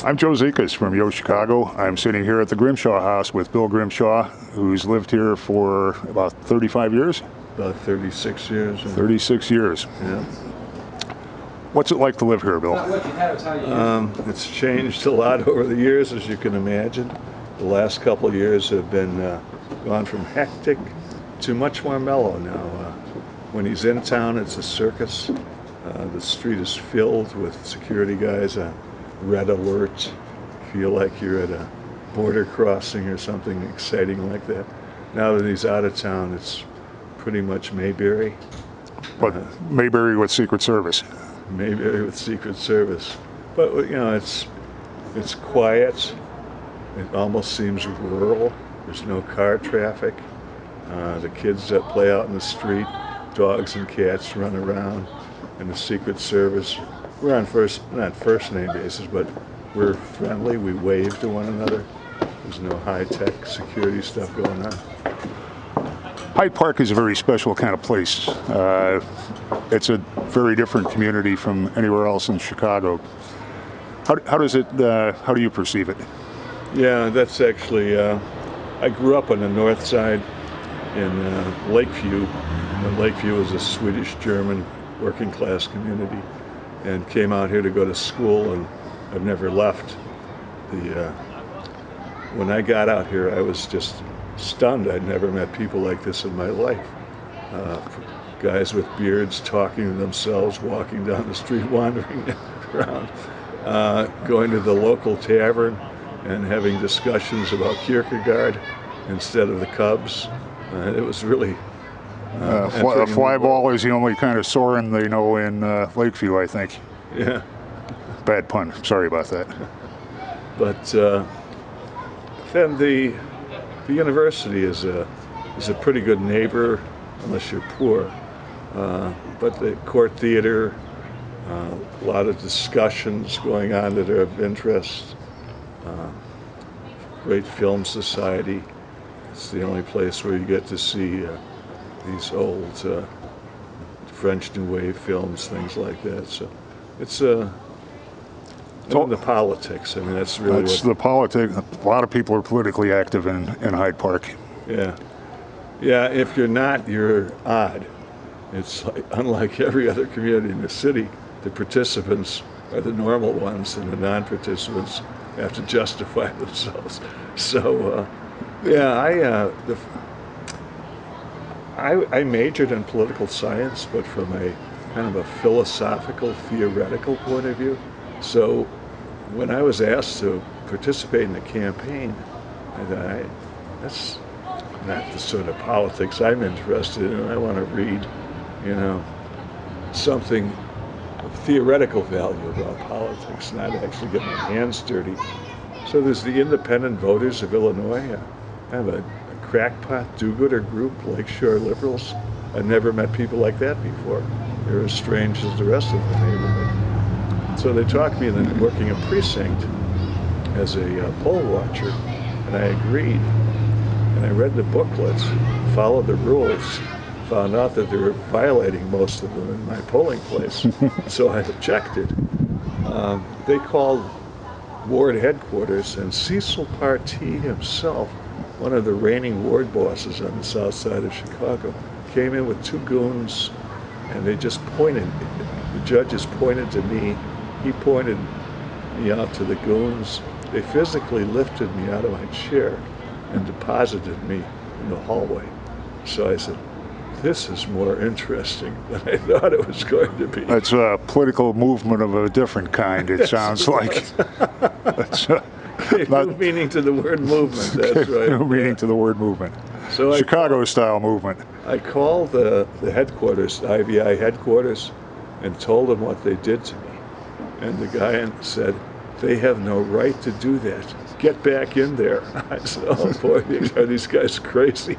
I'm Joe Zekas from YoChicago. I'm sitting here at the Grimshaw house with Bill Grimshaw, who's lived here for about 35 years? About 36 years. 36 years. Yeah. What's it like to live here, Bill? It's changed a lot over the years, as you can imagine. The last couple of years have been gone from hectic to much more mellow now. When he's in town, it's a circus. The street is filled with security guys on red alert. Feel like you're at a border crossing or something exciting like that. Now that he's out of town, it's pretty much Mayberry. But Mayberry with Secret Service. Mayberry with Secret Service. But you know, it's quiet. It almost seems rural. There's no car traffic. The kids that play out in the street, dogs and cats run around. And the Secret Service, we're on not first name basis, but we're friendly. We wave to one another. There's no high-tech security stuff going on. Hyde Park is a very special kind of place. It's a very different community from anywhere else in Chicago. How do you perceive it? Yeah, that's actually, I grew up on the north side in Lakeview. And Lakeview is a Swedish-German working class community, and came out here to go to school, and I've never left. When I got out here, I was just stunned. I'd never met people like this in my life. Guys with beards talking to themselves, walking down the street, wandering around, going to the local tavern and having discussions about Kierkegaard instead of the Cubs. It was really a fly ball is the only kind of soaring they know in Lakeview, I think. Yeah. Bad pun. Sorry about that. But then the university is a pretty good neighbor, unless you're poor. But the court theater, a lot of discussions going on that are of interest. Great film society. It's the only place where you get to see these old French New Wave films, things like that. So it's the politics. I mean, that's really the politics. A lot of people are politically active in Hyde Park. Yeah. Yeah, if you're not, you're odd. It's like, unlike every other community in the city, the participants are the normal ones, and the non-participants have to justify themselves. So, yeah, I majored in political science, but from a kind of a philosophical, theoretical point of view. So when I was asked to participate in the campaign, I thought, that's not the sort of politics I'm interested in. I want to read, something of theoretical value about politics, not actually get my hands dirty. So there's the Independent Voters of Illinois. I have a crackpot do-gooder group, Lakeshore Liberals. I've never met people like that before. They're as strange as the rest of the neighborhood. So they talked me into working a precinct as a poll watcher, and I agreed. And I read the booklets, followed the rules, found out that they were violating most of them in my polling place. So I objected. They called ward headquarters, and Cecil Partee himself, one of the reigning ward bosses on the south side of Chicago, came in with two goons, and they just pointed. The judges pointed to me. He pointed me out to the goons. They physically lifted me out of my chair and deposited me in the hallway. So I said, this is more interesting than I thought it was going to be. It's a political movement of a different kind, it sounds like. New meaning to the word movement, that's right. New meaning to the word movement. So Chicago-style movement. I called the headquarters, the IVI headquarters, and told them what they did to me. And the guy said, they have no right to do that. Get back in there. I said, oh boy, are these guys crazy?